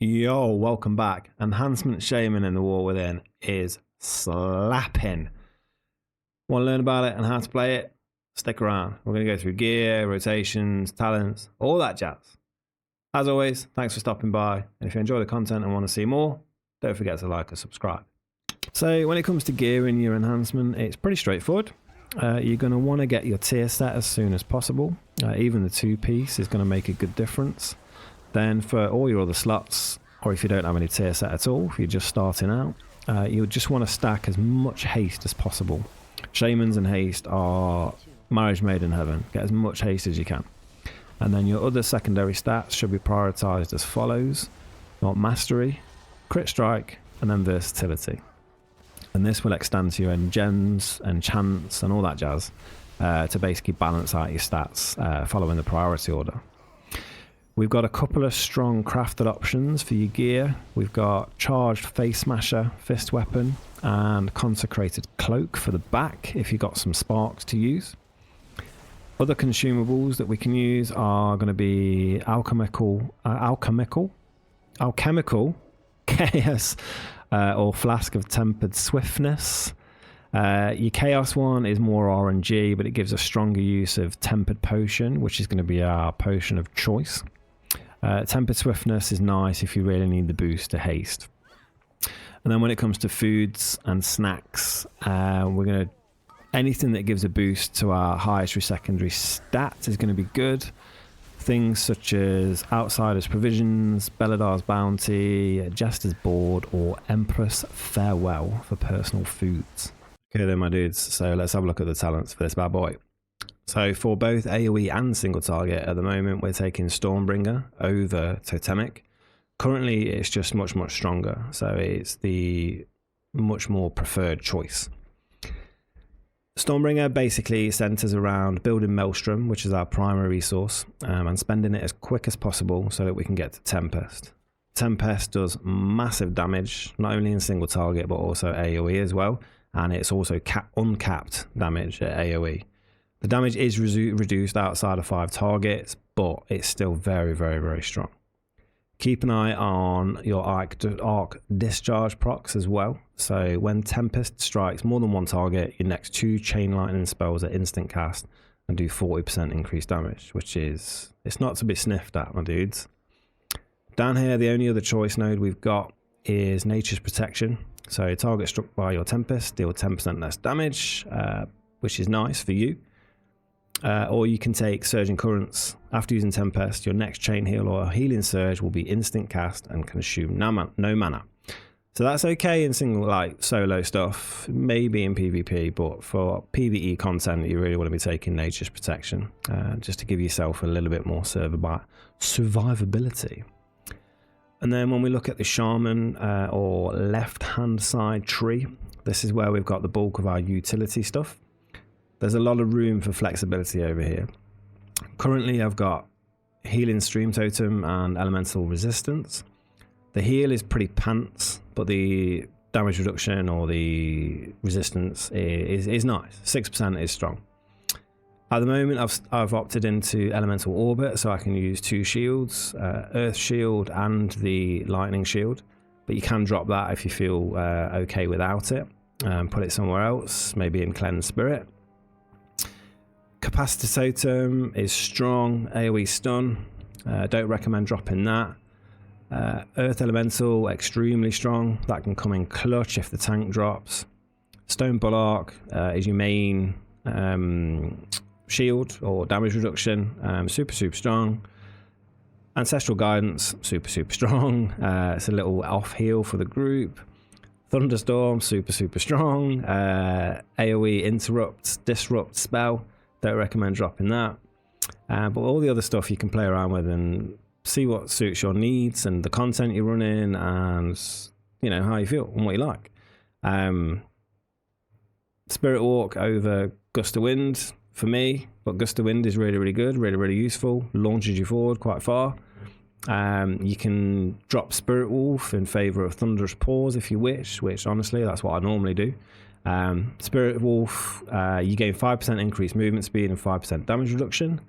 Yo, welcome back. Enhancement Shaman in the War Within is slapping. Want to learn about it and how to play it? Stick around. We're going to go through gear, rotations, talents, all that jazz. As always, thanks for stopping by. And if you enjoy the content and want to see more, don't forget to like and subscribe. So when it comes to gear in your enhancement, it's pretty straightforward. You're going to want to get your tier set as soon as possible. Even the 2-piece is going to make a good difference. Then for all your other slots, or if you don't have any tier set at all, if you're just starting out, you'll just want to stack as much haste as possible. Shamans and haste are marriage made in heaven. Get as much haste as you can. And then your other secondary stats should be prioritized as follows. You want mastery, crit strike, and then versatility. And this will extend to your gems and chants and all that jazz to basically balance out your stats following the priority order. We've got a couple of strong crafted options for your gear. We've got charged face smasher, fist weapon, and consecrated cloak for the back if you've got some sparks to use. Other consumables that we can use are going to be alchemical chaos or flask of tempered swiftness. Your chaos one is more RNG, but it gives a stronger use of tempered potion, which is going to be our potion of choice. Tempered swiftness is nice if you really need the boost to haste. And then when it comes to foods and snacks, we're going to anything that gives a boost to our highest secondary stats is going to be good. Things such as Outsider's Provisions, Beladar's Bounty, Jester's Board, or Empress Farewell for personal foods. Okay then, my dudes, so let's have a look at the talents for this bad boy. So for both AoE and single target, at the moment we're taking Stormbringer over Totemic. Currently it's just much stronger, so it's the much more preferred choice. Stormbringer basically centers around building Maelstrom, which is our primary resource, and spending it as quick as possible so that we can get to Tempest. Tempest does massive damage, not only in single target but also AoE as well, and it's also uncapped damage at AoE. The damage is reduced outside of 5 targets, but it's still very strong. Keep an eye on your arc discharge procs as well. So when Tempest strikes more than one target, your next 2 chain lightning spells are instant cast and do 40% increased damage, which is, it's not to be sniffed at, my dudes. Down here, the only other choice node we've got is Nature's Protection. So target struck by your Tempest, deal 10% less damage, which is nice for you. Or you can take Surging Currents. After using Tempest, your next chain heal or healing surge will be instant cast and consume no mana. So that's okay in single, like solo stuff, maybe in PvP, but for PvE content, you really want to be taking Nature's Protection, just to give yourself a little bit more survivability. And then when we look at the Shaman or left-hand side tree, this is where we've got the bulk of our utility stuff. There's a lot of room for flexibility over here. Currently, I've got Healing Stream Totem and Elemental Resistance. The heal is pretty pants, but the damage reduction or the resistance is nice. 6% is strong. At the moment, I've opted into Elemental Orbit, so I can use 2 shields, Earth Shield and the Lightning Shield. But you can drop that if you feel okay without it. Put it somewhere else, maybe in Cleanse Spirit. Capacity Totem is strong, AoE stun, don't recommend dropping that. Earth Elemental, extremely strong, that can come in clutch if the tank drops. Stone Bulwark is your main shield or damage reduction, super strong. Ancestral Guidance, super strong, it's a little off heal for the group. Thunderstorm, super strong. AoE Interrupt, Disrupt spell, don't recommend dropping that. But all the other stuff you can play around with and see what suits your needs and the content you're running and, you know, how you feel and what you like. Spirit Walk over Gust of Wind for me, but Gust of Wind is really good, really useful, launches you forward quite far. You can drop Spirit Wolf in favor of Thunderous Paws if you wish, which honestly that's what I normally do. Spirit Wolf, you gain 5% increased movement speed and 5% damage reduction.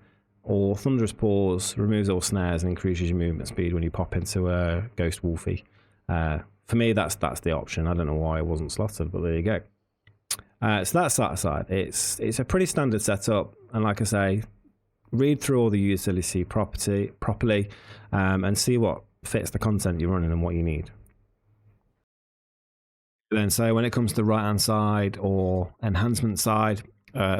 or Thunderous Paws removes all snares and increases your movement speed when you pop into a Ghost Wolfie. For me, that's the option. I don't know why it wasn't slotted, but there you go. So that's that side. It's a pretty standard setup, and like I say, read through all the utility properly, and see what fits the content you're running and what you need. Then, so when it comes to the right-hand side or enhancement side,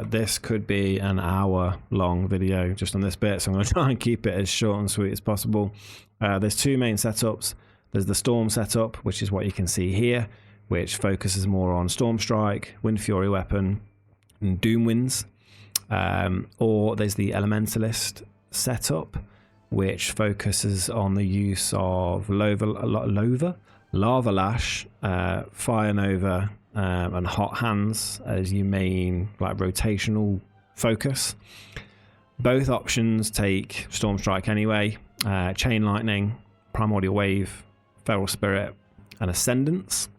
this could be an hour-long video just on this bit, so I'm going to try and keep it as short and sweet as possible. There's two main setups. There's the Storm setup, which is what you can see here, which focuses more on Storm Strike, Wind Fury weapon, and Doom Winds. Or there's the Elementalist setup, which focuses on the use of Lava Lash, Fire Nova, and Hot Hands as your main like rotational focus. Both options take Storm Strike anyway. Chain Lightning, Primordial Wave, Feral Spirit, and Ascendance.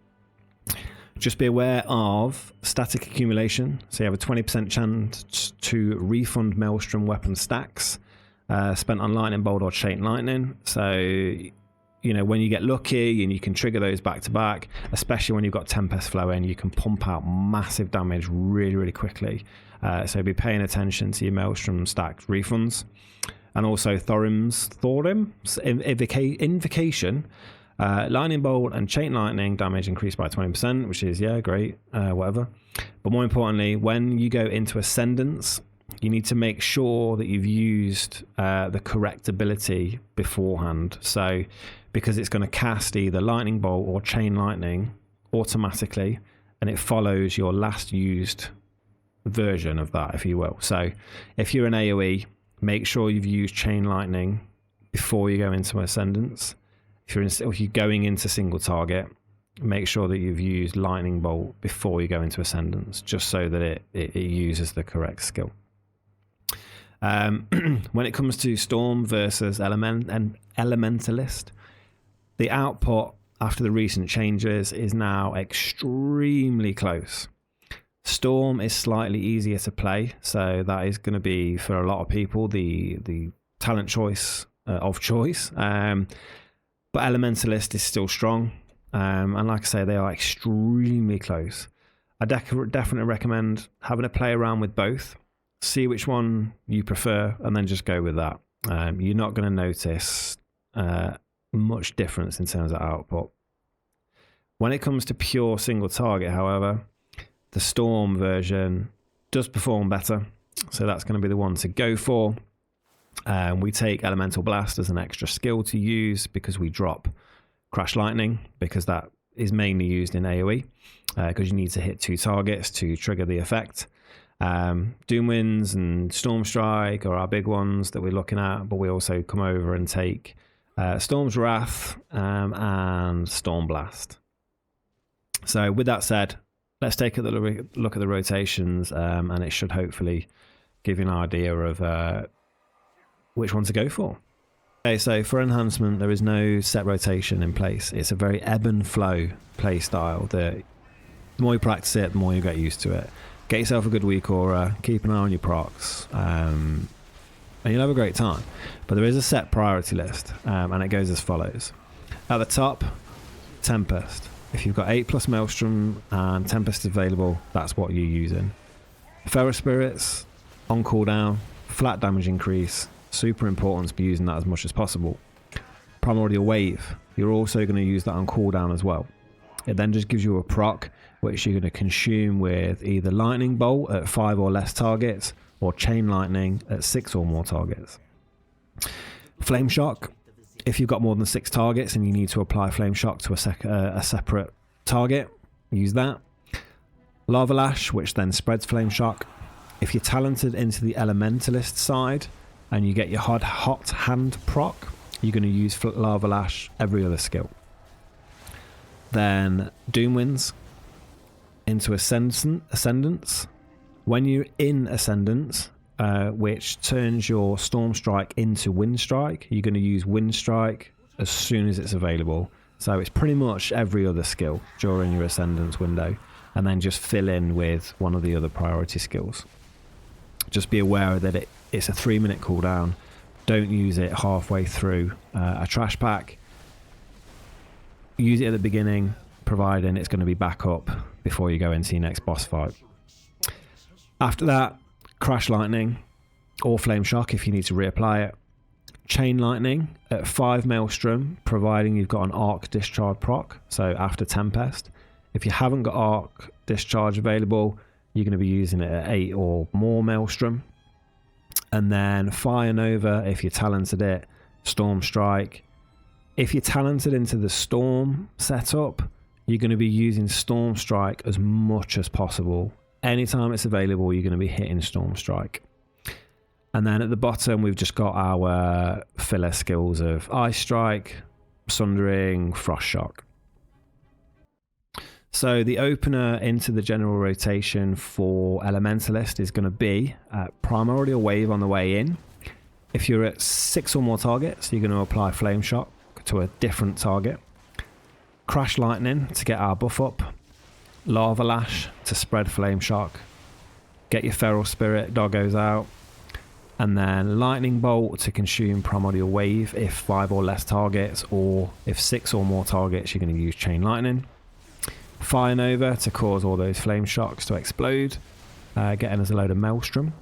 Just be aware of static accumulation. So you have a 20% chance to refund Maelstrom weapon stacks spent on Lightning Bolt or Chain Lightning. So, you know, when you get lucky and you can trigger those back to back, especially when you've got Tempest Flow in, you can pump out massive damage really, really quickly. So be paying attention to your Maelstrom stacked refunds. And also Thorim's Invocation. Lightning Bolt and Chain Lightning damage increased by 20%, which is, yeah, great, whatever. But more importantly, when you go into Ascendance, you need to make sure that you've used the correct ability beforehand. So, because it's going to cast either Lightning Bolt or Chain Lightning automatically, and it follows your last used version of that, if you will. So, if you're an AoE, make sure you've used Chain Lightning before you go into Ascendance. If you're going into single target, make sure that you've used Lightning Bolt before you go into Ascendance, just so that it uses the correct skill. When it comes to Storm versus Elementalist, the output after the recent changes is now extremely close. Storm is slightly easier to play, so that is going to be, for a lot of people, the talent choice of choice. But Elementalist is still strong, and like I say, they are extremely close. I definitely recommend having a play around with both, see which one you prefer, and then just go with that. You're not going to notice much difference in terms of output. When it comes to pure single target, however, the Storm version does perform better, so that's going to be the one to go for. We take Elemental Blast as an extra skill to use because we drop Crash Lightning, because that is mainly used in AoE, because you need to hit 2 targets to trigger the effect. Doom Winds and Storm Strike are our big ones that we're looking at, but we also come over and take Storm's Wrath and Storm Blast. So with that said, let's take a look at the rotations, and it should hopefully give you an idea of which one to go for. Okay, so for enhancement, there is no set rotation in place. It's a very ebb and flow play style that the more you practice it, the more you get used to it. Get yourself a good WeakAura, keep an eye on your procs, and you'll have a great time. But there is a set priority list, and it goes as follows. At the top, Tempest. If you've got 8+ Maelstrom and Tempest available, that's what you're using. Feral Spirits, on cooldown, flat damage increase, super important to be using that as much as possible. Primordial Wave, you're also going to use that on cooldown as well. It then just gives you a proc, which you're going to consume with either Lightning Bolt at 5 or less targets, or Chain Lightning at 6 or more targets. Flame Shock, if you've got more than 6 targets and you need to apply Flame Shock to a separate target, use that. Lava Lash, which then spreads Flame Shock. If you're talented into the Elementalist side and you get your hot hand proc, you're going to use Lava Lash every other skill. Then Doom Winds into Ascendance. When you're in Ascendance, which turns your Storm Strike into Wind Strike, you're going to use Wind Strike as soon as it's available. So it's pretty much every other skill during your Ascendance window, and then just fill in with one of the other priority skills. Just be aware that it's a 3-minute cooldown. Don't use it halfway through a trash pack. Use it at the beginning, providing it's going to be back up before you go into your next boss fight. After that, Crash Lightning or Flame Shock if you need to reapply it. Chain Lightning at 5 Maelstrom, providing you've got an Arc Discharge proc, so after Tempest. If you haven't got Arc Discharge available, you're going to be using it at 8 or more Maelstrom. And then Fire Nova if you're talented it, Storm Strike. If you're talented into the Storm setup, you're going to be using Storm Strike as much as possible. Anytime it's available, you're going to be hitting Storm Strike. And then at the bottom, we've just got our filler skills of Ice Strike, Sundering, Frost Shock. So the opener into the general rotation for Elementalist is going to be Primordial Wave on the way in. If you're at 6 or more targets, you're going to apply Flame Shock to a different target. Crash Lightning to get our buff up. Lava Lash to spread Flame Shock. Get your Feral Spirit, Doggos out. And then Lightning Bolt to consume Primordial Wave if 5 or less targets, or if 6 or more targets, you're going to use Chain Lightning. Fire Nova to cause all those Flame Shocks to explode, getting us a load of Maelstrom.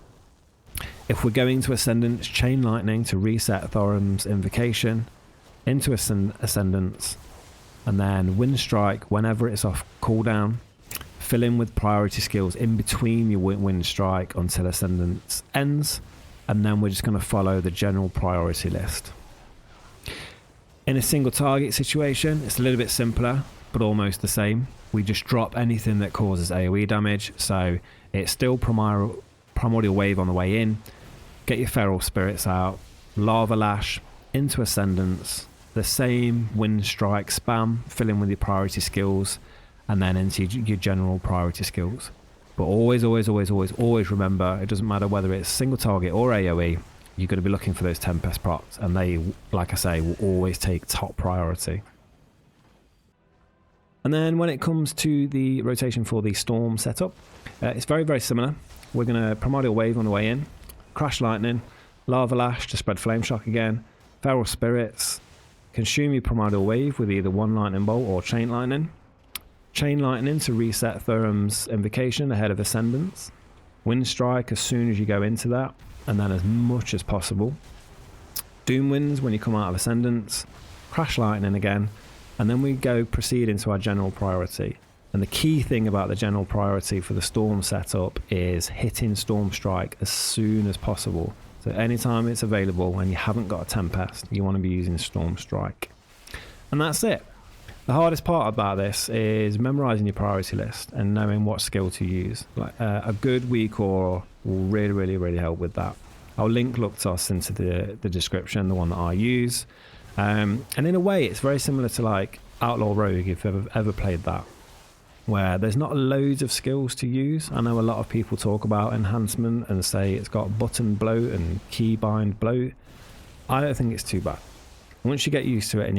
If we're going to Ascendance, Chain Lightning to reset Thorim's Invocation into Ascendance, and then Wind Strike whenever it's off cooldown. Fill in with priority skills in between your Wind Strike until Ascendance ends. And then we're just going to follow the general priority list. In a single target situation, it's a little bit simpler, but almost the same. We just drop anything that causes AoE damage. So it's still Primordial Wave on the way in. Get your Feral Spirits out. Lava Lash into Ascendance. The same Wind Strike spam. Fill in with your priority skills. And then into your general priority skills. But always remember, it doesn't matter whether it's single target or AoE, you're going to be looking for those Tempest procs, and they, like I say, will always take top priority. And then when it comes to the rotation for the Storm setup, it's very, very similar. We're going to Primordial Wave on the way in, Crash Lightning, Lava Lash to spread Flame Shock again, Feral Spirits, consume your Primordial Wave with either 1 Lightning Bolt or Chain Lightning. Chain Lightning to reset Thorim's Invocation ahead of Ascendance. Wind Strike as soon as you go into that, and then as much as possible. Doom Winds when you come out of Ascendance. Crash Lightning again, and then we proceed into our general priority. And the key thing about the general priority for the Storm setup is hitting Storm Strike as soon as possible. So anytime it's available and you haven't got a Tempest, you want to be using Storm Strike. And that's it. The hardest part about this is memorizing your priority list and knowing what skill to use. Like a good WeakAura will really help with that. I'll link Luxthos into the description, the one that I use. And in a way, it's very similar to like Outlaw Rogue, if you've ever played that, where there's not loads of skills to use. I know a lot of people talk about enhancement and say it's got button bloat and keybind bloat. I don't think it's too bad. Once you get used to it,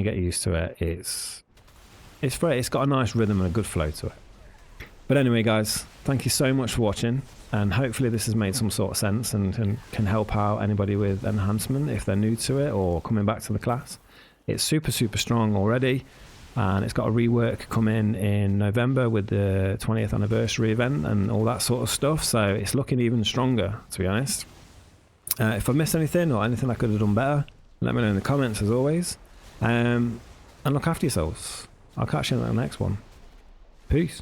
it's got a nice rhythm and a good flow to it. But anyway, guys, thank you so much for watching, and hopefully this has made some sort of sense and can help out anybody with enhancement if they're new to it or coming back to the class. It's super strong already, and it's got a rework coming in November with the 20th anniversary event and all that sort of stuff, so it's looking even stronger, to be honest. If I missed anything or anything I could have done better, let me know in the comments as always, and look after yourselves. I'll catch you in the next one. Peace.